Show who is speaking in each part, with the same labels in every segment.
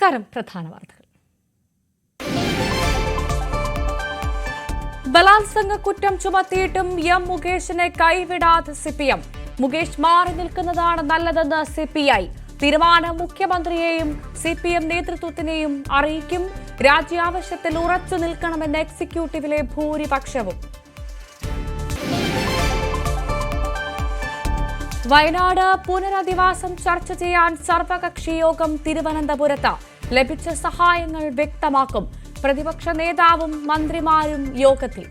Speaker 1: നമസ്കാരം. പ്രധാന വാർത്തകൾ. ബലാത്സംഗ കുറ്റം ചുമത്തിയിട്ടും എം മുകേഷിനെ കൈവിടാതെ സിപിഎം. മുകേഷ് മാറി നിൽക്കുന്നതാണ് നല്ലതെന്ന് സിപിഐ. തീരുമാനം മുഖ്യമന്ത്രിയെയും സിപിഎം നേതൃത്വത്തിനെയും അറിയിക്കും. രാജ്യാവശ്യത്തിൽ ഉറച്ചു നിൽക്കണമെന്ന് എക്സിക്യൂട്ടീവിലെ ഭൂരിപക്ഷവും. വയനാട് പുനരധിവാസം ചർച്ച ചെയ്യാൻ സർവകക്ഷി യോഗം തിരുവനന്തപുരത്ത്. ലഭിച്ച സഹായങ്ങൾ വ്യക്തമാക്കും. പ്രതിപക്ഷ നേതാവും മന്ത്രിമാരും യോഗത്തിൽ.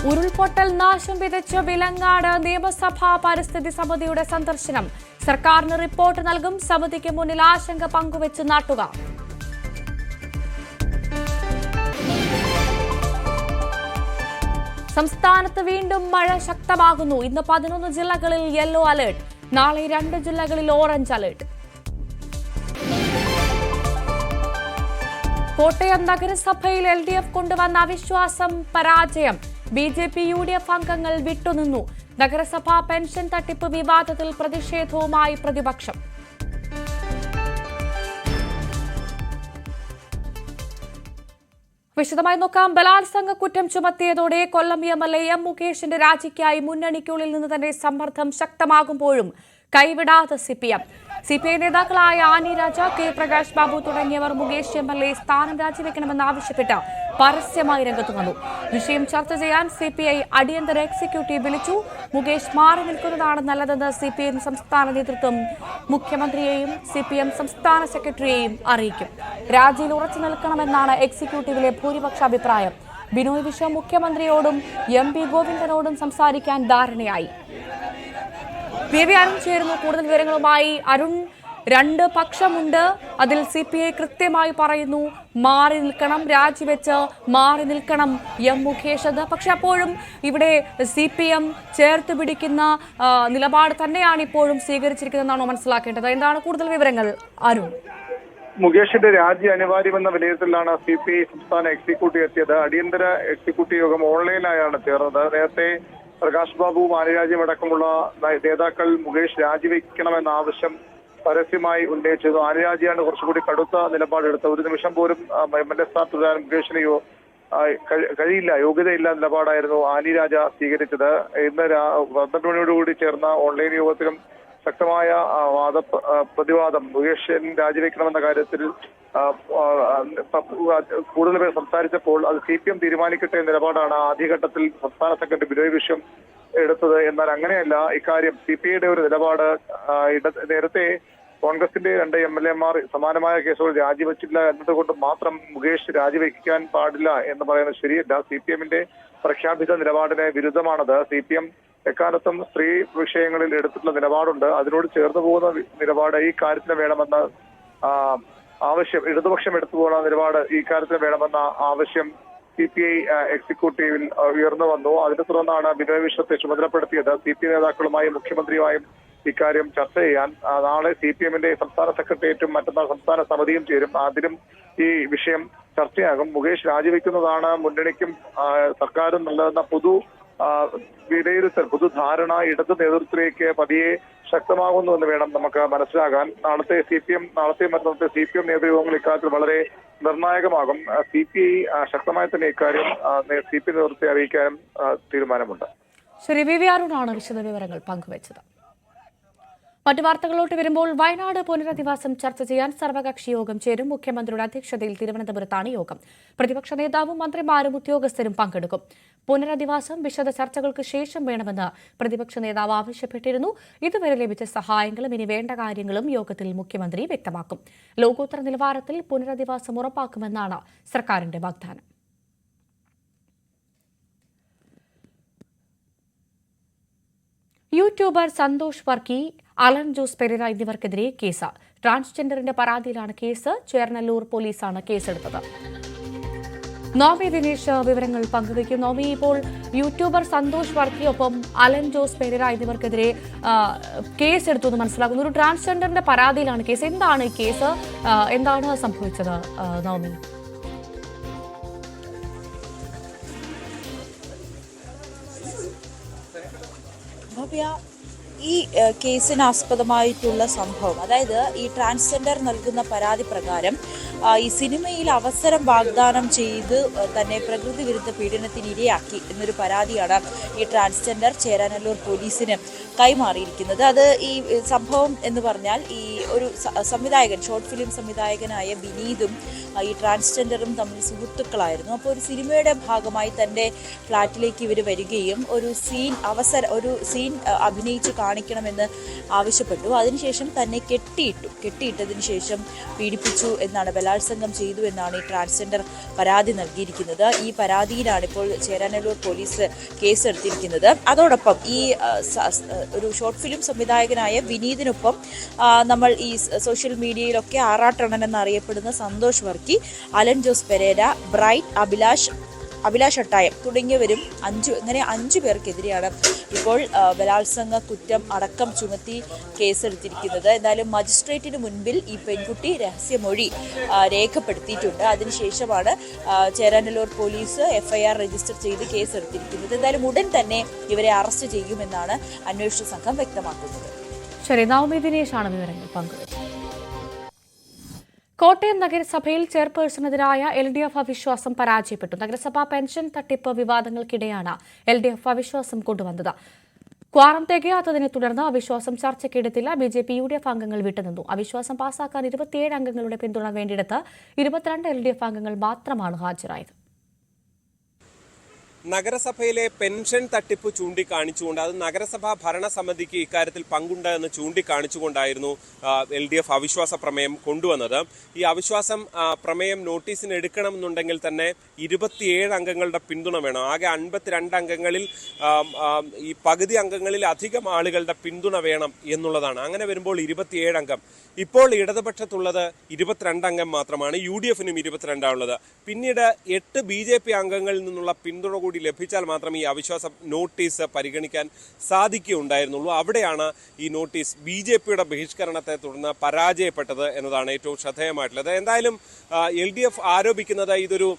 Speaker 1: ഉരുൾപൊട്ടൽ നാശം വിതച്ച വിലങ്ങാട് നിയമസഭാ പരിസ്ഥിതി സമിതിയുടെ സന്ദർശനം. സർക്കാരിന് റിപ്പോർട്ട് നൽകും. സമിതിക്ക് മുന്നിൽ ആശങ്ക പങ്കുവച്ച് നാട്ടുകാർ. സംസ്ഥാനത്ത് വീണ്ടും മഴ ശക്തമാകുന്നു. ഇന്ന് 11 ജില്ലകളിൽ യെല്ലോ അലർട്ട്. നാളെ 2 ജില്ലകളിൽ ഓറഞ്ച് അലർട്ട്. കോട്ടയം നഗരസഭയിൽ LDF കൊണ്ടുവന്ന അവിശ്വാസം പരാജയം. BJP UDF അംഗങ്ങൾ വിട്ടുനിന്നു. നഗരസഭാ പെൻഷൻ തട്ടിപ്പ് വിവാദത്തിൽ പ്രതിഷേധവുമായി പ്രതിപക്ഷം. വിശദമായി നോക്കാം. ബലാത്സംഗ കുറ്റം ചുമത്തിയതോടെ കൊല്ലം MLA എം മുകേഷിന്റെ രാജിക്കായി മുന്നണിക്കുള്ളിൽ നിന്ന് തന്നെ സമ്മർദ്ദം ശക്തമാകുമ്പോഴും കൈവിടാതെ സിപിഐ നേതാക്കളായ ആനി രാജ, കെ പ്രകാശ് ബാബു തുടങ്ങിയവർ മുകേഷ് MLA സ്ഥാനം രാജിവെക്കണമെന്നാവശ്യപ്പെട്ട് പരസ്യമായി രംഗത്ത് വന്നു. വിഷയം ചർച്ച ചെയ്യാൻ സിപിഐ അടിയന്തര എക്സിക്യൂട്ടീവ് വിളിച്ചു. മുകേഷ് മാറി നിൽക്കുന്നതാണ് നല്ലതെന്ന് CPM സംസ്ഥാന നേതൃത്വം മുഖ്യമന്ത്രിയെയും CPM സംസ്ഥാന സെക്രട്ടറിയെയും അറിയിക്കും. രാജിയിൽ ഉറച്ചു നിൽക്കണമെന്നാണ് എക്സിക്യൂട്ടീവിലെ ഭൂരിപക്ഷ അഭിപ്രായം. ബിനോയ് വിശ്വം മുഖ്യമന്ത്രിയോടും MP ഗോവിന്ദനോടും സംസാരിക്കാൻ ധാരണയായി. PV അരുൺ ചേരുന്നു കൂടുതൽ വിവരങ്ങളുമായി. അരുൺ, 2 പക്ഷമുണ്ട്. അതിൽ CPI കൃത്യമായി പറയുന്നു മാറി നിൽക്കണം, രാജിവെച്ച് മാറി നിൽക്കണം എം മുകേഷ്. പക്ഷെ അപ്പോഴും ഇവിടെ CPM ചേർത്ത് പിടിക്കുന്ന നിലപാട് തന്നെയാണ് ഇപ്പോഴും സ്വീകരിച്ചിരിക്കുന്നതെന്നാണോ മനസ്സിലാക്കേണ്ടത്? എന്താണ് കൂടുതൽ വിവരങ്ങൾ അരുൺ?
Speaker 2: മുകേഷിന്റെ രാജി അനിവാര്യമെന്ന വിലയിരുത്തലാണ് CPI സംസ്ഥാന എക്സിക്യൂട്ടീവ് എത്തിയത്. അടിയന്തര എക്സിക്യൂട്ടീവ് യോഗം ഓൺലൈനായാണ് ചേർന്നത്. നേരത്തെ പ്രകാശ് ബാബുവും ആനിരാജയും അടക്കമുള്ള നേതാക്കൾ മുകേഷ് രാജിവെക്കണമെന്ന ആവശ്യം പരസ്യമായി ഉന്നയിച്ചത്. ആനിരാജയാണ് കുറച്ചുകൂടി കടുത്ത നിലപാടെടുത്തത്. ഒരു നിമിഷം പോലും MLA സ്ഥാനത്ത് തുടരാൻ മുകേഷിന് കഴിയില്ല, യോഗ്യതയില്ല നിലപാടായിരുന്നു ആനിരാജ സ്വീകരിച്ചത്. ഇന്ന് 12 മണിയോടുകൂടി ചേർന്ന ഓൺലൈൻ യോഗത്തിലും ശക്തമായ പ്രതിവാദം മുകേഷ് രാജിവെക്കണമെന്ന കാര്യത്തിൽ കൂടുതൽ പേർ സംസാരിച്ചപ്പോൾ അത് CPM തീരുമാനിക്കട്ടെ നിലപാടാണ് ആദ്യഘട്ടത്തിൽ സംസ്ഥാന സെക്രട്ടറി ബിനോയ് വിശ്വം എടുത്തത്. എന്നാൽ അങ്ങനെയല്ല. ഇക്കാര്യം CPIയുടെ ഒരു നിലപാട് നേരത്തെ കോൺഗ്രസിന്റെ 2 MLAമാർ സമാനമായ കേസുകൾ രാജിവെച്ചില്ല എന്നതുകൊണ്ട് മാത്രം മുകേഷ് രാജിവെക്കാൻ പാടില്ല എന്ന് പറയുന്നത് ശരിയല്ല. CPMന്റെ പ്രഖ്യാപിത നിലപാടിന് വിരുദ്ധമാണത്. CPM എക്കാലത്തും സ്ത്രീ വിഷയങ്ങളിൽ എടുത്തിട്ടുള്ള നിലപാടുണ്ട്. അതിനോട് ചേർന്ന് പോകുന്ന നിലപാട് ഈ കാര്യത്തിന് വേണമെന്ന ആവശ്യം, ഇടതുപക്ഷം എടുത്തു പോകുന്ന നിലപാട് ഈ കാര്യത്തിന് വേണമെന്ന ആവശ്യം CPI എക്സിക്യൂട്ടീവിൽ ഉയർന്നു വന്നു. അതിനെ തുടർന്നാണ് ബിനോയ് വിശ്വത്തെ ചുമതലപ്പെടുത്തിയത്. CPI നേതാക്കളുമായും മുഖ്യമന്ത്രിയുമായും ഇക്കാര്യം ചർച്ച ചെയ്യാൻ. നാളെ CPMന്റെ സംസ്ഥാന സെക്രട്ടേറിയറ്റും മറ്റന്നാൾ സംസ്ഥാന സമിതിയും ചേരും. അതിലും ഈ വിഷയം ചർച്ചയാകും. മുകേഷ് രാജിവെക്കുന്നതാണ് മുന്നണിക്കും സർക്കാരും നല്ലതെന്ന വിലയിരുത്തൽ, പൊതുധാരണ ഇടത് നേതൃത്വത്തിലേക്ക് പതിയെ ശക്തമാകുന്നു വേണം നമുക്ക് മനസ്സിലാകാൻ. നാളത്തെ മറ്റന്നാളത്തെ CPM നേതൃയോഗങ്ങൾ ഇക്കാര്യത്തിൽ വളരെ നിർണായകമാകും. CPI ശക്തമായി തന്നെ ഇക്കാര്യം CPI നേതൃത്വത്തെ അറിയിക്കാനും തീരുമാനമുണ്ട്.
Speaker 1: ശരി, VV അരുണാണ് വിശദവിവരങ്ങൾ പങ്കുവച്ചത്. മറ്റു വാർത്തകളോട്ട് വരുമ്പോൾ, വയനാട് പുനരധിവാസം ചർച്ച ചെയ്യാൻ സർവകക്ഷി യോഗം ചേരും. മുഖ്യമന്ത്രിയുടെ അധ്യക്ഷതയിൽ തിരുവനന്തപുരത്താണ് യോഗം. പ്രതിപക്ഷ നേതാവും മന്ത്രിമാരും ഉദ്യോഗസ്ഥരും പങ്കെടുക്കും. പുനരധിവാസം വിശദ ചർച്ചകൾക്ക് ശേഷം വേണമെന്ന് പ്രതിപക്ഷ നേതാവ് ആവശ്യപ്പെട്ടിരുന്നു. ഇതുവരെ ലഭിച്ച സഹായങ്ങളും ഇനി വേണ്ട കാര്യങ്ങളും യോഗത്തിൽ മുഖ്യമന്ത്രി വ്യക്തമാക്കും. ലോകോത്തര നിലവാരത്തിൽ പുനരധിവാസം ഉറപ്പാക്കുമെന്നാണ് സർക്കാരിന്റെ വാഗ്ദാനം. യൂട്യൂബർ സന്തോഷ് വർക്കി, അലൻ ജോസ് പെരേര എന്നിവർക്കെതിരെ കേസ്. ട്രാൻസ്ജെൻഡറിന്റെ പരാതിയിലാണ് കേസ്. ചേർനല്ലൂർ പോലീസാണ് കേസെടുത്തത്. നോമി ദിനേശ് വിവരങ്ങൾ പങ്കുവയ്ക്കും. നോമി, ഇപ്പോൾ യൂട്യൂബർ സന്തോഷ് വർക്കിയൊപ്പം അലൻ ജോസ് പെരേര എന്നിവർക്കെതിരെ കേസെടുത്തു എന്ന് മനസ്സിലാക്കുന്നു. ഒരു ട്രാൻസ്ജെൻഡറിന്റെ പരാതിയിലാണ് കേസ്. എന്താണ് ഈ കേസ്? എന്താണ് സംഭവിച്ചത് നോമി?
Speaker 3: ഭവ്യ, ഈ കേസിന് ആസ്പദമായിട്ടുള്ള സംഭവം, അതായത് ഈ ട്രാൻസ്ജെൻഡർ നൽകുന്ന പരാതി പ്രകാരം ഈ സിനിമയിൽ അവസരം വാഗ്ദാനം ചെയ്ത് തന്നെ പ്രകൃതി വിരുദ്ധ പീഡനത്തിന് ഇരയാക്കി എന്നൊരു പരാതിയാണ് ഈ ട്രാൻസ്ജെൻഡർ ചേരാനല്ലൂർ പോലീസിന് കൈമാറിയിരിക്കുന്നത്. അത് ഈ സംഭവം എന്ന് പറഞ്ഞാൽ ഈ ഒരു സംവിധായകൻ, ഷോർട്ട് ഫിലിം സംവിധായകനായ വിനീതും ഈ ട്രാൻസ്ജെൻഡറും തമ്മിൽ സുഹൃത്തുക്കളായിരുന്നു. അപ്പോൾ ഒരു സിനിമയുടെ ഭാഗമായി തൻ്റെ ഫ്ലാറ്റിലേക്ക് ഇവർ വരികയും ഒരു സീൻ അഭിനയിച്ച് കാണിക്കണമെന്ന് ആവശ്യപ്പെട്ടു. അതിനുശേഷം തന്നെ കെട്ടിയിട്ടതിന് ശേഷം പീഡിപ്പിച്ചു എന്നാണ്, ബലാത്സംഗം ചെയ്തു എന്നാണ് ഈ ട്രാൻസ്ജെൻഡർ പരാതി നൽകിയിരിക്കുന്നത്. ഈ പരാതിയിലാണ് ഇപ്പോൾ ചേരാനല്ലൂർ പോലീസ് കേസെടുത്തിരിക്കുന്നത്. അതോടൊപ്പം ഈ ഒരു ഷോർട്ട് ഫിലിം സംവിധായകനായ വിനീതിനൊപ്പം നമ്മൾ ഈ സോഷ്യൽ മീഡിയയിലൊക്കെ ആറാട്ടണൻ എന്നറിയപ്പെടുന്ന സന്തോഷ് വർക്കി, അലൻ ജോസ് പെരേര, ബ്രൈറ്റ്, അഭിലാഷ് അട്ടായം തുടങ്ങിയവരും അഞ്ചു പേർക്കെതിരെയാണ് ഇപ്പോൾ ബലാത്സംഗ കുറ്റം അടക്കം ചുമത്തി കേസെടുത്തിരിക്കുന്നത്. എന്തായാലും മജിസ്ട്രേറ്റിന് മുൻപിൽ ഈ പെൺകുട്ടി രഹസ്യമൊഴി രേഖപ്പെടുത്തിയിട്ടുണ്ട്. അതിനുശേഷമാണ് ചേരാനല്ലൂർ പോലീസ് FIR രജിസ്റ്റർ ചെയ്ത് കേസെടുത്തിരിക്കുന്നത്. എന്തായാലും ഉടൻ തന്നെ ഇവരെ അറസ്റ്റ് ചെയ്യുമെന്നാണ് അന്വേഷണ സംഘം വ്യക്തമാക്കുന്നത്.
Speaker 1: ശരി, നവമി ദിനേശാണ് വിവരങ്ങൾ പങ്കുവച്ചത്. കോട്ടയം നഗരസഭയിൽ ചെയർപേഴ്സണെതിരായ LDF അവിശ്വാസം പരാജയപ്പെട്ടു. നഗരസഭാ പെൻഷൻ തട്ടിപ്പ് വിവാദങ്ങൾക്കിടെയാണ് LDF അവിശ്വാസം കൊണ്ടുവന്നത്. ക്വാറം തികയാത്തതിനെ തുടർന്ന് അവിശ്വാസം ചർച്ചയ്ക്കെടുത്തില്ല. BJP UDF അംഗങ്ങൾ വിട്ടുനിന്നു. അവിശ്വാസം പാസാക്കാൻ 27 അംഗങ്ങളുടെ പിന്തുണ വേണ്ടിയെടുത്ത് 22 LDF അംഗങ്ങൾ മാത്രമാണ് ഹാജരായത്.
Speaker 4: നഗരസഭയിലെ പെൻഷൻ തട്ടിപ്പ് ചൂണ്ടിക്കാണിച്ചുകൊണ്ട്, അത് നഗരസഭാ ഭരണസമിതിക്ക് ഇക്കാര്യത്തിൽ പങ്കുണ്ട് എന്ന് ചൂണ്ടിക്കാണിച്ചുകൊണ്ടായിരുന്നു LDF അവിശ്വാസ പ്രമേയം കൊണ്ടുവന്നത്. ഈ അവിശ്വാസം പ്രമേയം നോട്ടീസിന് എടുക്കണമെന്നുണ്ടെങ്കിൽ തന്നെ 27 അംഗങ്ങളുടെ പിന്തുണ വേണം. ആകെ 52 അംഗങ്ങളിൽ ഈ പകുതി അംഗങ്ങളിൽ അധികം ആളുകളുടെ പിന്തുണ വേണം എന്നുള്ളതാണ്. അങ്ങനെ വരുമ്പോൾ 27 അംഗം. ഇപ്പോൾ ഇടതുപക്ഷത്തുള്ളത് 22 അംഗം മാത്രമാണ്. UDFനും 22 ഉള്ളത്. പിന്നീട് 8 BJP അംഗങ്ങളിൽ നിന്നുള്ള പിന്തുണ കൂടി ലഭിച്ചാൽ മാത്രമേ ഈ അവിശ്വാസ നോട്ടീസ് പരിഗണിക്കാൻ സാധിക്കുകയുണ്ടായിരുന്നുള്ളൂ. അവിടെയാണ് ഈ നോട്ടീസ് BJPയുടെ ബഹിഷ്കരണത്തെ തുടർന്ന് പരാജയപ്പെട്ടത് എന്നതാണ് ഏറ്റവും ശ്രദ്ധേയമായിട്ടുള്ളത്. എന്തായാലും LDF ആരോപിക്കുന്നത് ഇതൊരു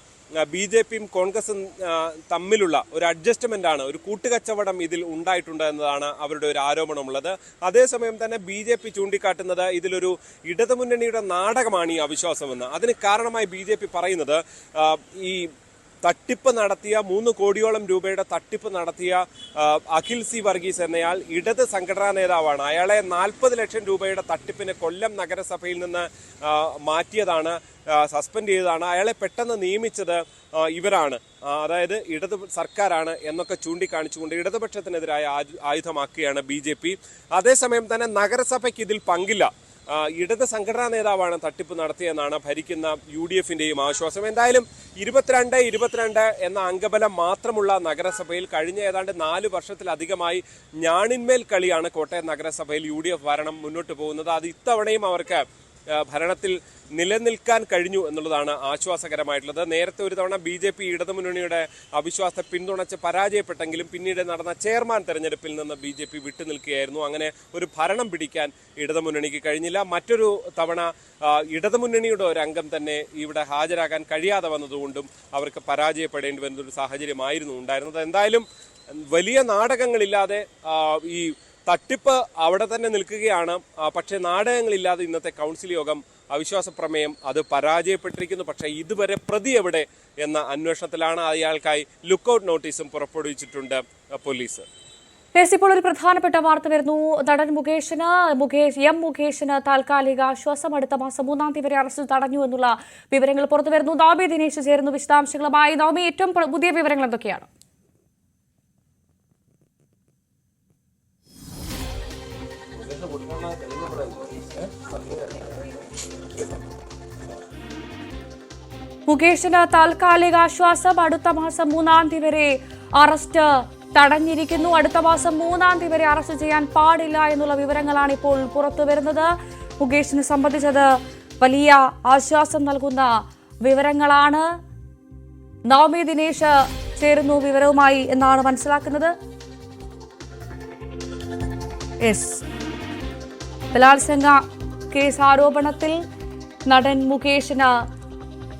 Speaker 4: BJPയും കോൺഗ്രസും തമ്മിലുള്ള ഒരു അഡ്ജസ്റ്റ്മെന്റ് ആണ്, ഒരു കൂട്ടുകച്ചവടം ഇതിൽ ഉണ്ടായിട്ടുണ്ട് എന്നതാണ് അവരുടെ ഒരു ആരോപണമുള്ളത്. അതേസമയം തന്നെ BJP ചൂണ്ടിക്കാട്ടുന്നത് ഇതിലൊരു ഇടതുമുന്നണിയുടെ നാടകമാണ് ഈ അവിശ്വാസമെന്ന്. അതിന് കാരണമായി BJP പറയുന്നത് ഈ തട്ടിപ്പ് നടത്തിയ 3 കോടിയോളം രൂപയുടെ തട്ടിപ്പ് നടത്തിയ അഖിൽ C വർഗീസ് എന്നയാൾ ഇടത് സംഘടനാ നേതാവാണ്. അയാളെ 40 ലക്ഷം രൂപയുടെ തട്ടിപ്പിന് കൊല്ലം നഗരസഭയിൽ നിന്ന് മാറ്റിയതാണ്, സസ്പെൻഡ് ചെയ്തതാണ്. അയാളെ പെട്ടെന്ന് നിയമിച്ചത് ഇവരാണ്, അതായത് ഇടത് സർക്കാരാണ് എന്നൊക്കെ ചൂണ്ടിക്കാണിച്ചുകൊണ്ട് ഇടതുപക്ഷത്തിനെതിരായ ആയുധമാക്കുകയാണ് BJP. അതേസമയം തന്നെ നഗരസഭയ്ക്ക് ഇതിൽ പങ്കില്ല, ഇടത് സംഘടനാ നേതാവാണ് തട്ടിപ്പ് നടത്തിയെന്നാണ് ഭരിക്കുന്ന UDFന്റെയും ആശ്വാസം. എന്തായാലും 22 എന്ന അംഗബലം മാത്രമുള്ള നഗരസഭയിൽ കഴിഞ്ഞ ഏതാണ്ട് 4 വർഷത്തിലധികമായി ഞാണിന്മേൽ കളിയാണ് കോട്ടയം നഗരസഭയിൽ UDF ഭരണം മുന്നോട്ട് പോകുന്നത്. അത് ഇത്തവണയും അവർക്ക് ഭരണത്തിൽ നിലനിൽക്കാൻ കഴിഞ്ഞു എന്നുള്ളതാണ് ആശ്വാസകരമായിട്ടുള്ളത്. നേരത്തെ ഒരു തവണ BJP ഇടതുമുന്നണിയുടെ അവിശ്വാസത്തെ പിന്തുണച്ച് പരാജയപ്പെട്ടെങ്കിലും പിന്നീട് നടന്ന ചെയർമാൻ തെരഞ്ഞെടുപ്പിൽ നിന്ന് BJP വിട്ടുനിൽക്കുകയായിരുന്നു. അങ്ങനെ ഒരു ഭരണം പിടിക്കാൻ ഇടതുമുന്നണിക്ക് കഴിഞ്ഞില്ല. മറ്റൊരു തവണ ഇടതുമുന്നണിയുടെ ഒരു അംഗം തന്നെ ഇവിടെ ഹാജരാകാൻ കഴിയാതെ വന്നതുകൊണ്ടും അവർക്ക് പരാജയപ്പെടേണ്ടി വരുന്ന ഒരു സാഹചര്യമായിരുന്നു ഉണ്ടായിരുന്നത്. എന്തായാലും വലിയ നാടകങ്ങളില്ലാതെ ഈ തട്ടിപ്പ് അവിടെ തന്നെ നിൽക്കുകയാണ്. പക്ഷേ നാടകങ്ങളില്ലാതെ ഇന്നത്തെ കൗൺസിൽ യോഗം അവിശ്വാസ പ്രമേയം അത് പരാജയപ്പെട്ടിരിക്കുന്നു. പക്ഷേ ഇതുവരെ പ്രതി എവിടെ എന്ന അന്വേഷണത്തിലാണ്. അയാൾക്കായി ലുക്കൌട്ട് നോട്ടീസും പുറപ്പെടുവിച്ചിട്ടുണ്ട് പോലീസ്.
Speaker 1: ഇപ്പോൾ ഒരു പ്രധാനപ്പെട്ട വാർത്ത വരുന്നു. നടൻ മുകേഷിന് താൽക്കാലിക ആശ്വാസം. അടുത്ത മാസം 3-ാം തീയതി വരെ അറസ്റ്റ് തടഞ്ഞു എന്നുള്ള വിവരങ്ങൾ പുറത്തു വരുന്നു. നവമി ദിനേശ് ചേരുന്നു വിശദാംശങ്ങളുമായി. നവമി, ഏറ്റവും പുതിയ വിവരങ്ങൾ എന്തൊക്കെയാണ്? മുകേഷിന് താൽക്കാലിക ആശ്വാസം. അടുത്ത മാസം 3-ാം തീയതി വരെ അറസ്റ്റ് തടഞ്ഞിരിക്കുന്നു. അടുത്ത മാസം 3-ാം തീയതി വരെ അറസ്റ്റ് ചെയ്യാൻ പാടില്ല എന്നുള്ള വിവരങ്ങളാണ് ഇപ്പോൾ പുറത്തു വരുന്നത്. മുകേഷിനെ സംബന്ധിച്ചത് വലിയ ആശ്വാസം നൽകുന്ന വിവരങ്ങളാണ്. നവമി ദിനേശ് ചേരുന്നു വിവരവുമായി എന്നാണ് മനസ്സിലാക്കുന്നത്. ബലാത്സംഗ കേസ് ആരോപണത്തിൽ നടൻ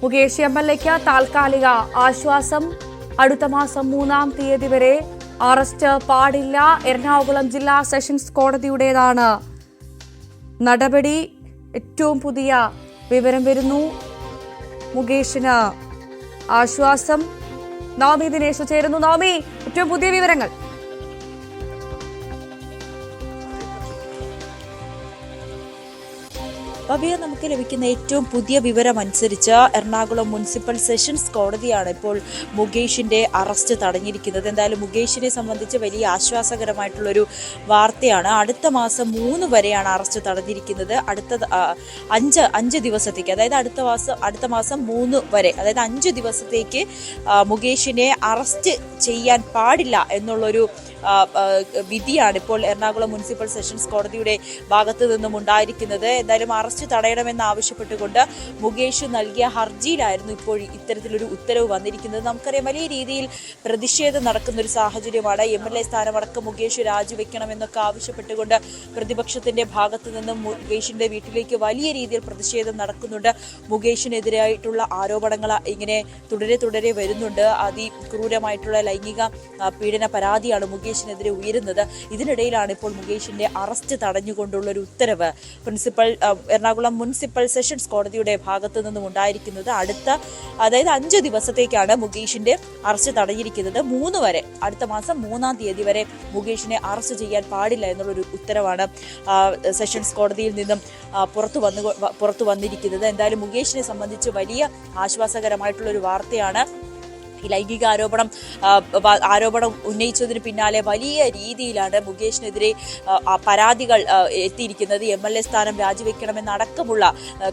Speaker 1: മുകേഷ് MLAക്ക് താൽക്കാലിക ആശ്വാസം. അടുത്ത മാസം 3-ാം തീയതി വരെ അറസ്റ്റ് പാടില്ല. എറണാകുളം ജില്ലാ സെഷൻസ് കോടതിയുടേതാണ് നടപടി. ഏറ്റവും പുതിയ വിവരം വരുന്നു. മുകേഷിന് ആശ്വാസം. നവമി ദിനേശ് ചേരുന്നു. നവമി, ഏറ്റവും പുതിയ വിവരങ്ങൾ.
Speaker 3: ഭവ്യ, നമുക്ക് ലഭിക്കുന്ന ഏറ്റവും പുതിയ വിവരം അനുസരിച്ച് എറണാകുളം മുനിസിപ്പൽ സെഷൻസ് കോടതിയാണ് ഇപ്പോൾ മുകേഷിന്റെ അറസ്റ്റ് തടഞ്ഞിരിക്കുന്നത്. എന്തായാലും മുകേഷിനെ സംബന്ധിച്ച് വലിയ ആശ്വാസകരമായിട്ടുള്ളൊരു വാർത്തയാണ്. അടുത്ത മാസം 3 വരെയാണ് അറസ്റ്റ് തടഞ്ഞിരിക്കുന്നത്. അടുത്ത 5 ദിവസത്തേക്ക്, അതായത് അടുത്ത മാസം 3 വരെ, അതായത് 5 ദിവസത്തേക്ക് മുകേഷിനെ അറസ്റ്റ് ചെയ്യാൻ പാടില്ല എന്നുള്ളൊരു വിധിയാണ് ഇപ്പോൾ എറണാകുളം മുനിസിപ്പൽ സെഷൻസ് കോടതിയുടെ ഭാഗത്തു നിന്നും ഉണ്ടായിരിക്കുന്നത്. എന്തായാലും അറസ്റ്റ് തടയണമെന്ന് ആവശ്യപ്പെട്ടുകൊണ്ട് മുകേഷ് നൽകിയ ഹർജിയിലായിരുന്നു ഇപ്പോൾ ഇത്തരത്തിലൊരു ഉത്തരവ് വന്നിരിക്കുന്നത്. നമുക്കറിയാം, വലിയ രീതിയിൽ പ്രതിഷേധം നടക്കുന്ന ഒരു സാഹചര്യമാണ്. MLA സ്ഥാനമടക്കം മുകേഷ് രാജിവെക്കണമെന്നൊക്കെ ആവശ്യപ്പെട്ടുകൊണ്ട് പ്രതിപക്ഷത്തിന്റെ ഭാഗത്തു നിന്നും മുകേഷിന്റെ വീട്ടിലേക്ക് വലിയ രീതിയിൽ പ്രതിഷേധം നടക്കുന്നുണ്ട്. മുകേഷിനെതിരായിട്ടുള്ള ആരോപണങ്ങൾ ഇങ്ങനെ തുടരെ വരുന്നുണ്ട്. അതിക്രൂരമായിട്ടുള്ള ലൈംഗിക പീഡന പരാതിയാണ് മുകേഷിനെതിരെ ഉയരുന്നത്. ഇതിനിടയിലാണ് ഇപ്പോൾ മുകേഷിന്റെ അറസ്റ്റ് തടഞ്ഞുകൊണ്ടുള്ള ഒരു ഉത്തരവ് എറണാകുളം മുനിസിപ്പൽ സെഷൻസ് കോടതിയുടെ ഭാഗത്തു നിന്നും ഉണ്ടായിരിക്കുന്നത്. അതായത് 5 ദിവസത്തേക്കാണ് മുകേഷിന്റെ അറസ്റ്റ് തടഞ്ഞിരിക്കുന്നത്. 3 വരെ, അടുത്ത മാസം 3-ാം തീയതി വരെ മുകേഷിനെ അറസ്റ്റ് ചെയ്യാൻ പാടില്ല എന്നുള്ളൊരു ഉത്തരവാണ് സെഷൻസ് കോടതിയിൽ നിന്നും പുറത്തു വന്നിരിക്കുന്നത്. എന്തായാലും മുകേഷിനെ സംബന്ധിച്ച് വലിയ ആശ്വാസകരമായിട്ടുള്ളൊരു വാർത്തയാണ്. ഈ ലൈംഗിക ആരോപണം ഉന്നയിച്ചതിന് പിന്നാലെ വലിയ രീതിയിലാണ് മുകേഷിനെതിരെ പരാതികൾ എത്തിയിരിക്കുന്നത്. MLA സ്ഥാനം രാജിവെക്കണമെന്നടക്കമുള്ള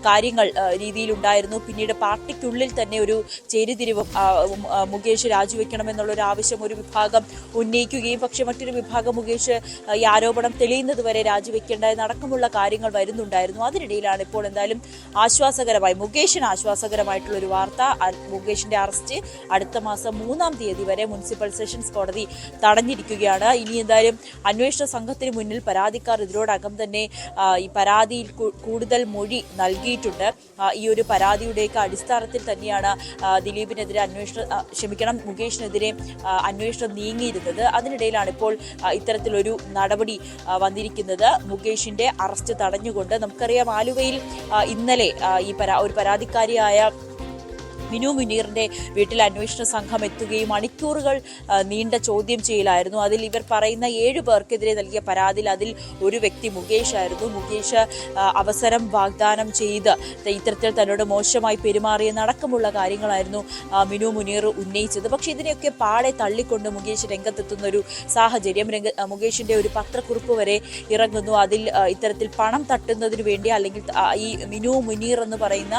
Speaker 3: കാര്യങ്ങൾ രീതിയിലുണ്ടായിരുന്നു. പിന്നീട് പാർട്ടിക്കുള്ളിൽ തന്നെ ഒരു ചേരിതിരിവും മുകേഷ് രാജിവെക്കണമെന്നുള്ളൊരു ആവശ്യം ഒരു വിഭാഗം ഉന്നയിക്കുകയും, പക്ഷെ മറ്റൊരു വിഭാഗം മുകേഷ് ഈ ആരോപണം തെളിയുന്നത് വരെ രാജിവെക്കേണ്ട എന്നടക്കമുള്ള കാര്യങ്ങൾ വരുന്നുണ്ടായിരുന്നു. അതിനിടയിലാണ് ഇപ്പോൾ എന്തായാലും മുകേഷിന് ആശ്വാസകരമായിട്ടുള്ളൊരു വാർത്ത. മുകേഷിന്റെ അറസ്റ്റ് അടുത്ത മാസം 3-ാം തീയതി വരെ മുനിസിപ്പൽ സെഷൻസ് കോടതി തടഞ്ഞിരിക്കുകയാണ്. ഇനി എന്തായാലും അന്വേഷണ സംഘത്തിന് മുന്നിൽ പരാതിക്കാർ ഇതിനോടകം തന്നെ ഈ പരാതിയിൽ കൂടുതൽ മൊഴി നൽകിയിട്ടുണ്ട്. ഈ ഒരു പരാതിയുടെയൊക്കെ അടിസ്ഥാനത്തിൽ തന്നെയാണ് മുകേഷിനെതിരെ അന്വേഷണം നീങ്ങിയിരുന്നത്. അതിനിടയിലാണ് ഇപ്പോൾ ഇത്തരത്തിലൊരു നടപടി വന്നിരിക്കുന്നത്. മുകേഷിന്റെ അറസ്റ്റ് തടഞ്ഞുകൊണ്ട്, നമുക്കറിയാം, ആലുവയിൽ ഇന്നലെ ഒരു പരാതിക്കാരിയായ മിനു മുനീറിന്റെ വീട്ടിൽ അന്വേഷണ സംഘം എത്തുകയും മണിക്കൂറുകൾ നീണ്ട ചോദ്യം ചെയ്യലായിരുന്നു. അതിൽ ഇവർ പറയുന്ന 7 പേർക്കെതിരെ നൽകിയ പരാതിയിൽ അതിൽ ഒരു വ്യക്തി മുകേഷ് ആയിരുന്നു. മുകേഷ് അവസരം വാഗ്ദാനം ചെയ്ത് ഇത്തരത്തിൽ തന്നോട് മോശമായി പെരുമാറിയെന്നടക്കമുള്ള കാര്യങ്ങളായിരുന്നു മിനു മുനീർ ഉന്നയിച്ചത്. പക്ഷെ ഇതിനെയൊക്കെ പാടെ തള്ളിക്കൊണ്ട് മുകേഷ് രംഗത്തെത്തുന്ന ഒരു സാഹചര്യം. മുകേഷിന്റെ ഒരു പത്രക്കുറിപ്പ് വരെ ഇറങ്ങുന്നു. അതിൽ ഇത്തരത്തിൽ പണം തട്ടുന്നതിന് വേണ്ടി, അല്ലെങ്കിൽ ഈ മിനു മുനീർ എന്ന് പറയുന്ന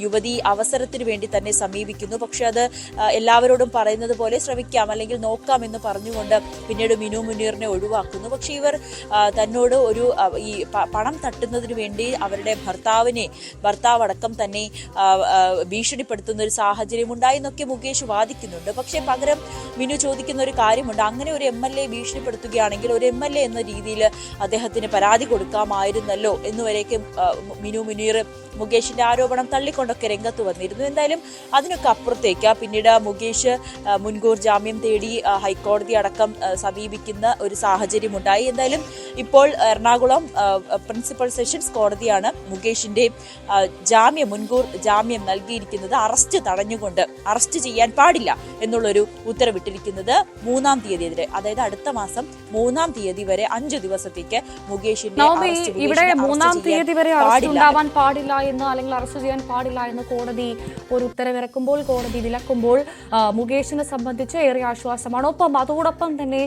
Speaker 3: യുവതി അവസരത്തിന് വേണ്ടി തന്നെ സമീപിക്കുന്നു. പക്ഷെ അത് എല്ലാവരോടും പറയുന്നത് പോലെ ശ്രമിക്കാം അല്ലെങ്കിൽ നോക്കാം എന്ന് പറഞ്ഞുകൊണ്ട് പിന്നീട് മിനു മുനീറിനെ ഒഴിവാക്കുന്നു. പക്ഷെ ഇവർ തന്നോട് ഈ പണം തട്ടുന്നതിന് വേണ്ടി അവരുടെ ഭർത്താവടക്കം തന്നെ ഭീഷണിപ്പെടുത്തുന്ന ഒരു സാഹചര്യം ഉണ്ടായി എന്നൊക്കെ മുകേഷ് വാദിക്കുന്നുണ്ട്. പക്ഷെ പകരം മിനു ചോദിക്കുന്ന ഒരു കാര്യമുണ്ട്. അങ്ങനെ ഒരു MLA ഭീഷണിപ്പെടുത്തുകയാണെങ്കിൽ ഒരു MLA എന്ന രീതിയിൽ അദ്ദേഹത്തിന് പരാതി കൊടുക്കാമായിരുന്നല്ലോ എന്നുവരേക്കും മിനു മുനീർ മുകേഷിന്റെ ആരോപണം തള്ളിക്കൊണ്ടൊക്കെ രംഗത്ത് വന്നിരുന്നു. എന്തായാലും അതിനൊക്കെ അപ്പുറത്തേക്ക് പിന്നീട് മുകേഷ് മുൻകൂർ ജാമ്യം തേടി ഹൈക്കോടതി അടക്കം സമീപിക്കുന്ന ഒരു സാഹചര്യമുണ്ടായി. എന്തായാലും ഇപ്പോൾ എറണാകുളം പ്രിൻസിപ്പൽ സെഷൻസ് കോടതിയാണ് മുകേഷിന്റെ മുൻകൂർ ജാമ്യം നൽകിയിരിക്കുന്നത്. അറസ്റ്റ് തടഞ്ഞുകൊണ്ട്, അറസ്റ്റ് ചെയ്യാൻ പാടില്ല എന്നുള്ളൊരു ഉത്തരവിട്ടിരിക്കുന്നത് 3-ാം തീയതി വരെ, അതായത് അടുത്ത മാസം 3-ാം തീയതി വരെ 5 ദിവസത്തേക്ക് മുകേഷിന്റെ
Speaker 1: ഇവിടെ 3-ാം തീയതി വരെ അറസ്റ്റ് ഉണ്ടാവാൻ പാടില്ല എന്ന്, അല്ലെങ്കിൽ അറസ്റ്റ് ചെയ്യാൻ പാടില്ല എന്ന് കോടതി ഒരു ഉത്തരവിറക്കുമ്പോൾ, കോടതി വിലക്കുമ്പോൾ മുകേഷിനെ സംബന്ധിച്ച് ഏറെ ആശ്വാസമാണ്. അതോടൊപ്പം തന്നെ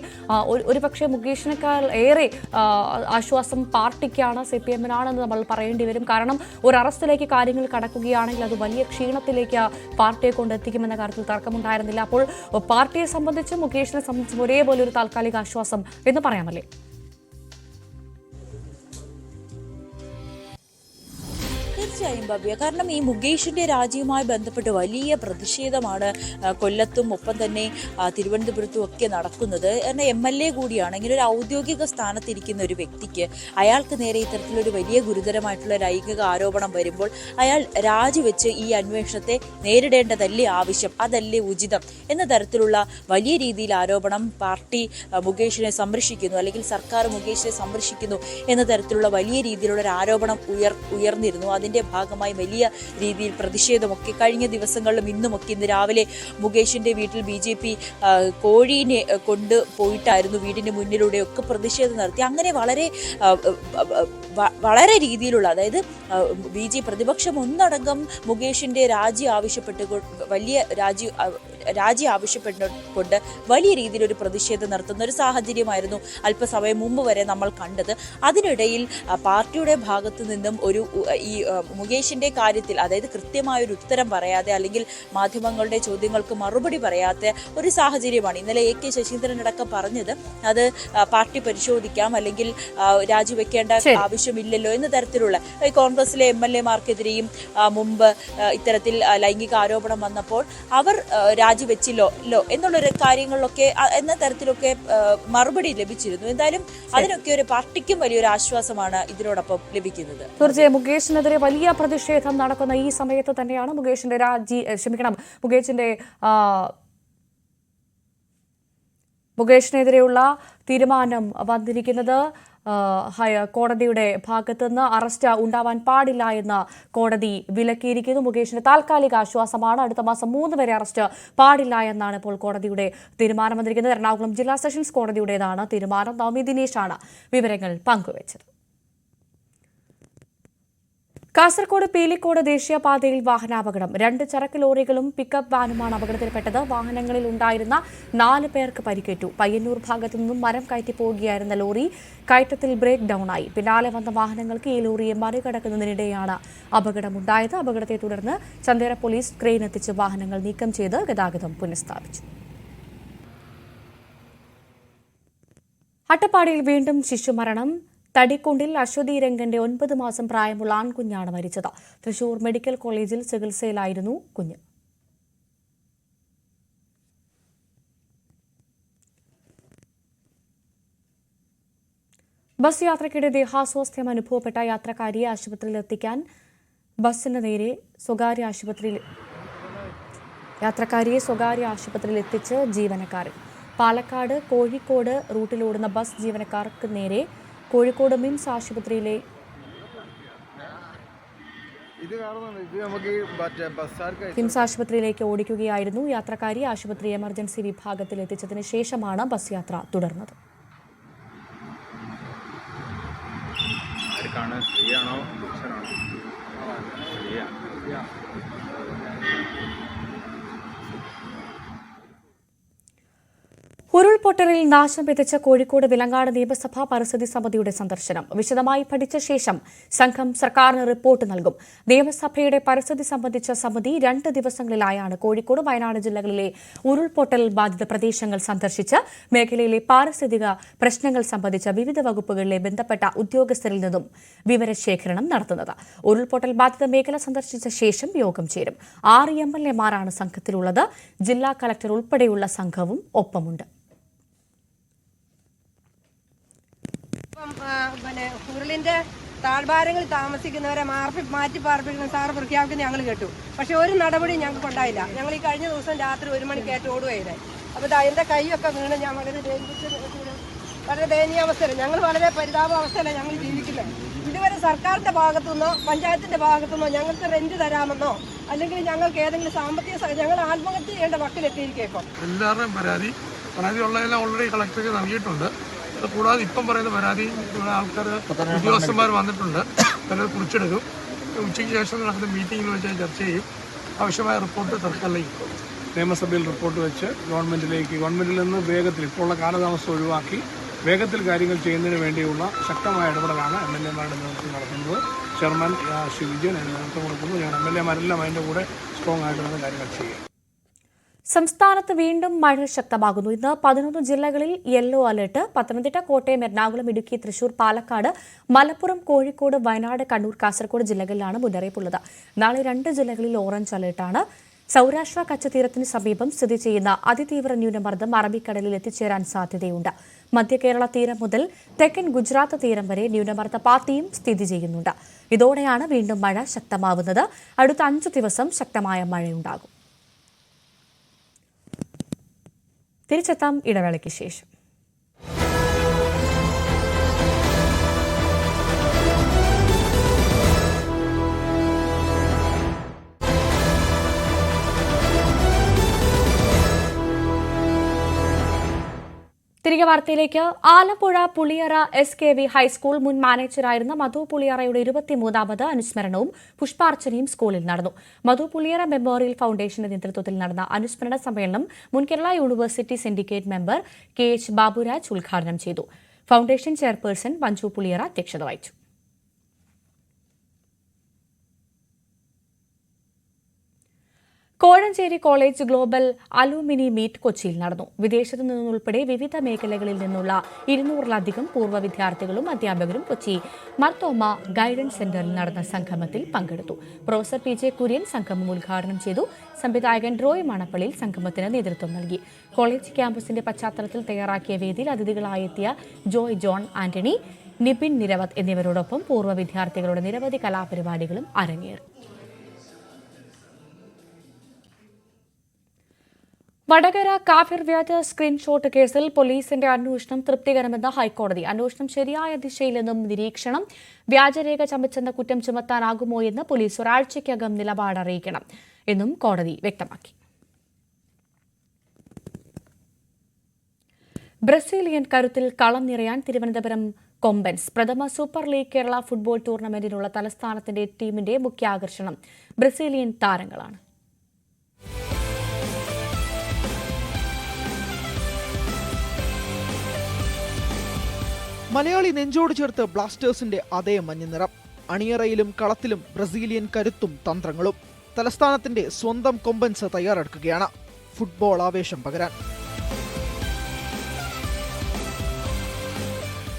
Speaker 1: ഒരുപക്ഷെ മുകേഷിനേക്കാൾ ഏറെ ആശ്വാസം പാർട്ടിക്കാണ്, CPM-നാണെന്ന് നമ്മൾ പറയേണ്ടി വരും. കാരണം ഒരു അറസ്റ്റിലേക്ക് കാര്യങ്ങൾ കടക്കുകയാണെങ്കിൽ അത് വലിയ ക്ഷീണത്തിലേക്ക് പാർട്ടിയെ കൊണ്ടെത്തിക്കുമെന്ന കാര്യത്തിൽ തർക്കമുണ്ടായിരുന്നില്ല. അപ്പോൾ പാർട്ടിയെ സംബന്ധിച്ചും മുകേഷിനെ സംബന്ധിച്ചും ഒരേപോലെ ഒരു താൽക്കാലിക ആശ്വാസം എന്ന് പറയാമല്ലേ?
Speaker 3: തീർച്ചയായും ഭവ്യ. കാരണം ഈ മുകേഷിന്റെ രാജിയുമായി ബന്ധപ്പെട്ട് വലിയ പ്രതിഷേധമാണ് കൊല്ലത്തും ഒപ്പം തന്നെ തിരുവനന്തപുരത്തും ഒക്കെ നടക്കുന്നത്. കാരണം MLA കൂടിയാണ്. ഇങ്ങനെ ഒരു ഔദ്യോഗിക സ്ഥാനത്തിരിക്കുന്ന ഒരു വ്യക്തിക്ക് അയാൾക്ക് നേരെ ഇത്തരത്തിലൊരു വലിയ ഗുരുതരമായിട്ടുള്ള ലൈംഗിക ആരോപണം വരുമ്പോൾ അയാൾ രാജിവെച്ച് ഈ അന്വേഷണത്തെ നേരിടേണ്ടതല്ലേ ആവശ്യം, അതല്ലേ ഉചിതം എന്ന തരത്തിലുള്ള വലിയ രീതിയിൽ ആരോപണം പാർട്ടി മുകേഷിനെ സംരക്ഷിക്കുന്നു, അല്ലെങ്കിൽ സർക്കാർ മുകേഷിനെ സംരക്ഷിക്കുന്നു എന്ന തരത്തിലുള്ള വലിയ രീതിയിലുള്ള ഒരു ആരോപണം ഉയർന്നിരുന്നു. അതിന്റെ ഭാഗമായി വലിയ രീതിയിൽ പ്രതിഷേധമൊക്കെ കഴിഞ്ഞ ദിവസങ്ങളിലും ഇന്നുമൊക്കെ ഇന്ന് രാവിലെ മുകേഷിന്റെ വീട്ടിൽ BJP കോഴീനെ കൊണ്ടുപോയിട്ടായിരുന്നു വീടിന് മുന്നിലൂടെയൊക്കെ പ്രതിഷേധം നടത്തി. അങ്ങനെ വളരെ രീതിയിലുള്ള, അതായത് പ്രതിപക്ഷം ഒന്നടങ്കം മുകേഷിന്റെ രാജി ആവശ്യപ്പെട്ട് ആവശ്യപ്പെട്ടുകൊണ്ട് വലിയ രീതിയിലൊരു പ്രതിഷേധം നടത്തുന്ന ഒരു സാഹചര്യമായിരുന്നു അല്പസമയം മുമ്പ് വരെ നമ്മൾ കണ്ടത്. അതിനിടയിൽ പാർട്ടിയുടെ ഭാഗത്തു നിന്നും ഈ മുകേഷിന്റെ കാര്യത്തിൽ, അതായത് കൃത്യമായൊരു ഉത്തരം പറയാതെ അല്ലെങ്കിൽ മാധ്യമങ്ങളുടെ ചോദ്യങ്ങൾക്ക് മറുപടി പറയാത്ത ഒരു സാഹചര്യമാണ്. ഇന്നലെ AK ശശീന്ദ്രൻ അടക്കം പറഞ്ഞത് അത് പാർട്ടി പരിശോധിക്കാം, അല്ലെങ്കിൽ രാജിവെക്കേണ്ട ആവശ്യമില്ലല്ലോ എന്ന തരത്തിലുള്ള കോൺഗ്രസിലെ MLA-മാർക്കെതിരെയും മുമ്പ് ഇത്തരത്തിൽ ലൈംഗിക ആരോപണം വന്നപ്പോൾ അവർ രാജിവെച്ചില്ലോ എന്നുള്ളൊരു കാര്യങ്ങളിലൊക്കെ എന്ന തരത്തിലൊക്കെ മറുപടി ലഭിച്ചിരുന്നു. എന്തായാലും അതിനൊക്കെ ഒരു പാർട്ടിക്കും വലിയൊരു ആശ്വാസമാണ് ഇതിനോടൊപ്പം ലഭിക്കുന്നത്.
Speaker 1: തീർച്ചയായും മുകേഷിനെതിരെ വലിയ പ്രതിഷേധം നടക്കുന്ന ഈ സമയത്ത് തന്നെയാണ് മുകേഷിനെതിരെയുള്ള തീരുമാനം വന്നിരിക്കുന്നത്. കോടതിയുടെ ഭാഗത്തുനിന്ന് അറസ്റ്റ് ഉണ്ടാവാൻ പാടില്ല എന്ന് കോടതി വിലക്കിയിരിക്കുന്നു. മുകേഷിന് താൽക്കാലിക ആശ്വാസമാണ്. അടുത്ത മാസം 3 വരെ അറസ്റ്റ് പാടില്ല എന്നാണ് ഇപ്പോൾ കോടതിയുടെ തീരുമാനം വന്നിരിക്കുന്നത്. എറണാകുളം ജില്ലാ സെഷൻസ് കോടതിയുടേതാണ് തീരുമാനം. നവമി ദിനേശാണ് വിവരങ്ങൾ പങ്കുവച്ചത്. കാസർഗോഡ് പീലിക്കോട് ദേശീയപാതയിൽ വാഹനാപകടം. 2 ചരക്ക് ലോറികളും പിക്കപ്പ് വാനുമാണ് അപകടത്തിൽപ്പെട്ടത്. വാഹനങ്ങളിൽ ഉണ്ടായിരുന്ന 4 പേർക്ക് പരിക്കേറ്റു. പയ്യന്നൂർ ഭാഗത്തു നിന്നും മരം കയറ്റി പോവുകയായിരുന്ന ലോറി കയറ്റത്തിൽ ബ്രേക്ക് ഡൌൺ ആയി. പിന്നാലെ വന്ന വാഹനങ്ങൾക്ക് ഈ ലോറിയെ മറികടക്കുന്നതിനിടെയാണ് അപകടമുണ്ടായത്. അപകടത്തെ തുടർന്ന് ചന്ദേര പോലീസ് ക്രെയിൻ എത്തിച്ച് വാഹനങ്ങൾ നീക്കം ചെയ്ത് ഗതാഗതം പുനഃസ്ഥാപിച്ചു. അട്ടപ്പാടിയിൽ വീണ്ടും ശിശുമരണം. തടിക്കുണ്ടിൽ അശ്വതി രംഗന്റെ 9 മാസം പ്രായമുള്ള ആൺകുഞ്ഞാണ് മരിച്ചത്. തൃശൂർ മെഡിക്കൽ കോളേജിൽ ചികിത്സയിലായിരുന്നു കുഞ്ഞ്. ബസ് യാത്രയ്ക്കിടെ ദേഹാസ്വാസ്ഥ്യം അനുഭവപ്പെട്ട യാത്രക്കാരിയെ ആശുപത്രിയിൽ എത്തിക്കാൻ ബസിന് നേരെ സ്വകാര്യ ആശുപത്രിയിൽ എത്തിച്ച് ജീവനക്കാരൻ. പാലക്കാട് കോഴിക്കോട് റൂട്ടിലോടുന്ന ബസ് ജീവനക്കാർക്ക് നേരെ കോഴിക്കോട് മിംസ് ആശുപത്രിയിലേക്ക് ഓടിക്കുകയായിരുന്നു. യാത്രക്കാരി ആശുപത്രി എമർജൻസി വിഭാഗത്തിൽ എത്തിച്ചതിന് ശേഷമാണ് ബസ് യാത്ര തുടർന്നത്. ഉരുൾപൊട്ടലിൽ നാശം വിതച്ച കോഴിക്കോട് വിലങ്ങാട് നിയമസഭാ പരിസ്ഥിതി സമിതിയുടെ സന്ദർശനം. വിശദമായി പഠിച്ച ശേഷം സംഘം സർക്കാരിന് റിപ്പോർട്ട് നൽകും. നിയമസഭയുടെ പരിസ്ഥിതി സംബന്ധിച്ച സമിതി 2 ദിവസങ്ങളിലായാണ് കോഴിക്കോട് വയനാട് ജില്ലകളിലെ ഉരുൾപൊട്ടൽ ബാധിത പ്രദേശങ്ങൾ സന്ദർശിച്ച് മേഖലയിലെ പാരിസ്ഥിതിക പ്രശ്നങ്ങൾ സംബന്ധിച്ച വിവിധ വകുപ്പുകളിലെ ബന്ധപ്പെട്ട ഉദ്യോഗസ്ഥരിൽ നിന്നും വിവരശേഖരണം നടത്തുന്നത്. ഉരുൾപൊട്ടൽ ബാധിത മേഖല സന്ദർശിച്ച ശേഷം യോഗം ചേരും. 6 MLA-മാരാണ് സംഘത്തിലുള്ളത്. ജില്ലാ കളക്ടർ ഉൾപ്പെടെയുള്ള സംഘവും ഒപ്പമുണ്ട്.
Speaker 5: ഉരുളിന്റെ താഴ്ഭാരങ്ങളിൽ താമസിക്കുന്നവരെ മാറ്റി പാർപ്പിക്കുന്ന സാറ് പ്രഖ്യാപിക്കുന്ന ഞങ്ങൾ കേട്ടു. പക്ഷെ ഒരു നടപടി ഞങ്ങൾക്ക് ഉണ്ടായില്ല. ഞങ്ങൾ ഈ കഴിഞ്ഞ ദിവസം രാത്രി 1 മണിക്കേറ്റ് ഓടുകയായിരുന്നു. അപ്പോൾ എന്റെ കൈയൊക്കെ വീണ് ഞാൻ വളരെ ദയനീയാവസ്ഥയിൽ, ഞങ്ങൾ വളരെ പരിതാപാവസ്ഥയിലാണ് ഞങ്ങൾ ജീവിക്കുന്നത്. ഇതുവരെ സർക്കാരിന്റെ ഭാഗത്തുനിന്നോ പഞ്ചായത്തിന്റെ ഭാഗത്തുനിന്നോ ഞങ്ങൾക്ക് റെന്റ് തരാമെന്നോ അല്ലെങ്കിൽ ഞങ്ങൾക്ക് ഏതെങ്കിലും സാമ്പത്തിക ഞങ്ങൾ ആത്മഹത്യ ചെയ്യേണ്ട വക്കിലെത്തിയിരിക്കും.
Speaker 6: എല്ലാവരുടെയും പരാതി ഉള്ളതെല്ലാം ഓൾറെഡി കളക്ടർക്ക് നൽകിയിട്ടുണ്ട്. കൂടാതെ ഇപ്പം പറയുന്ന പരാതി ആൾക്കാർ ഉദ്യോഗസ്ഥന്മാർ വന്നിട്ടുണ്ട്. ചിലത് കുറിച്ചെടുക്കും. ഉച്ചയ്ക്ക് ശേഷം നടക്കുന്ന മീറ്റിങ്ങിൽ വെച്ച് ചർച്ച ചെയ്യും. ആവശ്യമായ റിപ്പോർട്ട് സർക്കാരിലേക്ക് നിയമസഭയിൽ റിപ്പോർട്ട് വെച്ച് ഗവൺമെന്റിൽ നിന്ന് വേഗത്തിൽ ഇപ്പോഴുള്ള കാലതാമസം ഒഴിവാക്കി വേഗത്തിൽ കാര്യങ്ങൾ ചെയ്യുന്നതിന് വേണ്ടിയുള്ള ശക്തമായ ഇടപെടലാണ് MLA-മാരുടെ നേതൃത്വം നടത്തുന്നത്. ചെയർമാൻ ശ്രീ വിജയൻ അതിന് നേതൃത്വം കൊടുക്കുന്നു. ഞാൻ MLA-മാരെല്ലാം അതിൻ്റെ കൂടെ സ്ട്രോങ് ആയിട്ട് കാര്യങ്ങൾ ചെയ്യും.
Speaker 1: സംസ്ഥാനത്ത് വീണ്ടും മഴ ശക്തമാകുന്നു. ഇന്ന് 11 ജില്ലകളിൽ യെല്ലോ അലർട്ട്. പത്തനംതിട്ട, കോട്ടയം, എറണാകുളം, ഇടുക്കി, തൃശൂർ, പാലക്കാട്, മലപ്പുറം, കോഴിക്കോട്, വയനാട്, കണ്ണൂർ, കാസർഗോഡ് ജില്ലകളിലാണ് മുന്നറിയിപ്പുള്ളത്. നാളെ 2 ജില്ലകളിൽ ഓറഞ്ച് അലർട്ടാണ്. സൌരാഷ്ട്ര കച്ച് തീരത്തിന് സമീപം സ്ഥിതി ചെയ്യുന്ന അതിതീവ്ര ന്യൂനമർദ്ദം അറബിക്കടലിൽ എത്തിച്ചേരാൻ സാധ്യതയുണ്ട്. മധ്യ കേരള തീരം മുതൽ തെക്കൻ ഗുജറാത്ത് തീരം വരെ ന്യൂനമർദ്ദ പാത്തിയും സ്ഥിതി ചെയ്യുന്നുണ്ട്. ഇതോടെയാണ് വീണ്ടും മഴ ശക്തമാവുന്നത്. അടുത്ത 5 ദിവസം ശക്തമായ മഴയുണ്ടാകും. തിരിച്ചെത്താം ഇടവേളയ്ക്ക് ശേഷം. തിരികെ വാർത്തയിലേക്ക്. ആലപ്പുഴ പുളിയറ SKV ഹൈസ്കൂൾ മുൻ മാനേജറായിരുന്ന മധു പുളിയറയുടെ 23ാമത് അനുസ്മരണവും പുഷ്പാർച്ചനയും സ്കൂളിൽ നടന്നു. മധു പുളിയറ മെമ്മോറിയൽ ഫൌണ്ടേഷന്റെ നേതൃത്വത്തിൽ നടന്ന അനുസ്മരണ സമ്മേളനം മുൻ Kerala university syndicate member KH Baburaj ഉദ്ഘാടനം ചെയ്തു. ഫൌണ്ടേഷൻ ചെയർപേഴ്സൺ മഞ്ജു പുളിയറ അധ്യക്ഷത വഹിച്ചു. Kozhencherry college global alumni meet കൊച്ചിയിൽ നടന്നു. വിദേശത്തു നിന്നുൾപ്പെടെ വിവിധ മേഖലകളിൽ നിന്നുള്ള 200-ലധികം പൂർവ്വ വിദ്യാർത്ഥികളും അധ്യാപകരും കൊച്ചി മർത്തോമ ഗൈഡൻസ് സെന്ററിൽ നടന്ന സംഗമത്തിൽ പങ്കെടുത്തു. പ്രൊഫസർ PJ കുര്യൻ സംഗമം ഉദ്ഘാടനം ചെയ്തു. സംവിധായകൻ റോയ് മണപ്പള്ളിയിൽ സംഗമത്തിന് നേതൃത്വം നൽകി. കോളേജ് ക്യാമ്പസിന്റെ പശ്ചാത്തലത്തിൽ തയ്യാറാക്കിയ വേദിയിൽ അതിഥികളായെത്തിയ ജോയ് ജോൺ ആന്റണി, നിപിൻ നിരവത് എന്നിവരോടൊപ്പം പൂർവ്വ വിദ്യാർത്ഥികളുടെ നിരവധി കലാപരിപാടികളും അരങ്ങേറി. വടകര കാഫിർ വ്യാജ സ്ക്രീൻഷോട്ട് കേസിൽ പോലീസിന്റെ അന്വേഷണം തൃപ്തികരമെന്ന് ഹൈക്കോടതി. അന്വേഷണം ശരിയായ ദിശയിലെന്നും നിരീക്ഷണം വ്യാജരേഖ ചമച്ചെന്ന കുറ്റം ചുമത്താനാകുമോ എന്ന് പോലീസ് ഒരാഴ്ചയ്ക്കകം നിലപാട് അറിയിക്കണം എന്നും കോടതി വ്യക്തമാക്കി. ബ്രസീലിയൻ കരുത്തിൽ കളം നിറയാൻ തിരുവനന്തപുരം കൊമ്പൻസ്. പ്രഥമ സൂപ്പർ ലീഗ് കേരള ഫുട്ബോൾ ടൂർണമെന്റിനുള്ള തലസ്ഥാനത്തിന്റെ ടീമിന്റെ മുഖ്യ ആകർഷണം ബ്രസീലിയൻ താരങ്ങളാണ്.
Speaker 7: മലയാളി നെഞ്ചോട് ചേർത്ത് ബ്ലാസ്റ്റേഴ്സിന്റെ അതേ മഞ്ഞനിറം. അണിയറയിലും കളത്തിലും ബ്രസീലിയൻ കരുത്തും തന്ത്രങ്ങളും. തലസ്ഥാനത്തിന്റെ സ്വന്തം കൊമ്പൻസ് തയ്യാറെടുക്കുകയാണ് ഫുട്ബോൾ ആവേശം പകരാൻ.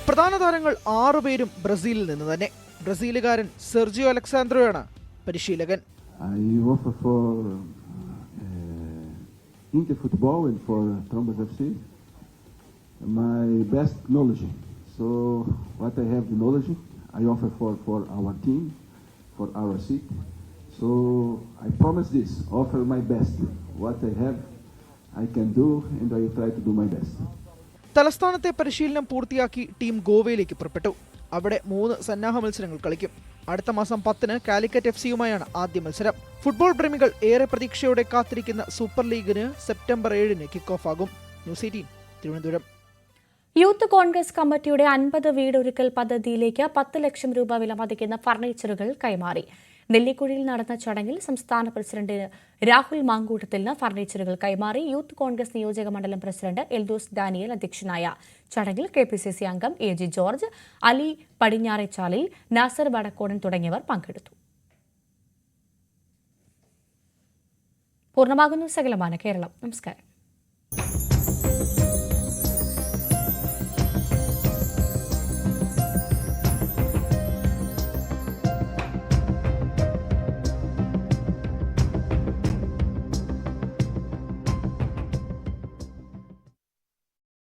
Speaker 7: പ്രധാന താരങ്ങൾ 6 പേരും ബ്രസീലിൽ നിന്ന് തന്നെ. ബ്രസീലുകാരൻ സെർജിയോ അലക്സാൻഡ്രോയാണ് പരിശീലകൻ.
Speaker 8: So what I have the knowledge, I offer for our team, for our seat. So I promise this, offer my best. What I have, I can do, and I will try to do my best.
Speaker 7: തലസ്ഥാനത്തെ പരിശീലനം പൂർത്തിയാക്കി team ഗോവയിലേക്ക് പുറപ്പെട്ടു. അവിടെ 3 സന്നാഹ മത്സരങ്ങൾ കളിക്കും. അടുത്ത മാസം 10-ന് കാലിക്കറ്റ് FCയുമായാണ് ആദ്യ മത്സരം. ഫുട്ബോൾ പ്രേമികൾ ഏറെ പ്രതീക്ഷയോടെ കാത്തിരിക്കുന്ന സൂപ്പർ ലീഗിന് സെപ്റ്റംബർ 7-ന് കിക്ക് ഓഫ് ആകും. ന്യൂസ് 18 തിരുവനന്തപുരം.
Speaker 1: യൂത്ത് കോൺഗ്രസ് കമ്മിറ്റിയുടെ 50 വീടൊരുക്കൽ പദ്ധതിയിലേക്ക് 10 ലക്ഷം രൂപ വിലമതിക്കുന്ന ഫർണിച്ചറുകൾ കൈമാറി. നെല്ലിക്കുഴിയിൽ നടന്ന ചടങ്ങിൽ സംസ്ഥാന പ്രസിഡന്റ് രാഹുൽ മാങ്കൂട്ടത്തിന് ഫർണിച്ചറുകൾ കൈമാറി. യൂത്ത് കോൺഗ്രസ് നിയോജക മണ്ഡലം പ്രസിഡന്റ് എൽദോസ് ഡാനിയൽ അധ്യക്ഷനായ ചടങ്ങിൽ KPCC അംഗം AG ജോർജ്, അലി പടിഞ്ഞാറേച്ചാലിൽ, നാസർ വടക്കോടൻ തുടങ്ങിയവർ പങ്കെടുത്തു. പൂർണ്ണമാകുന്നു സകലമാന കേരളം. നമസ്കാരം.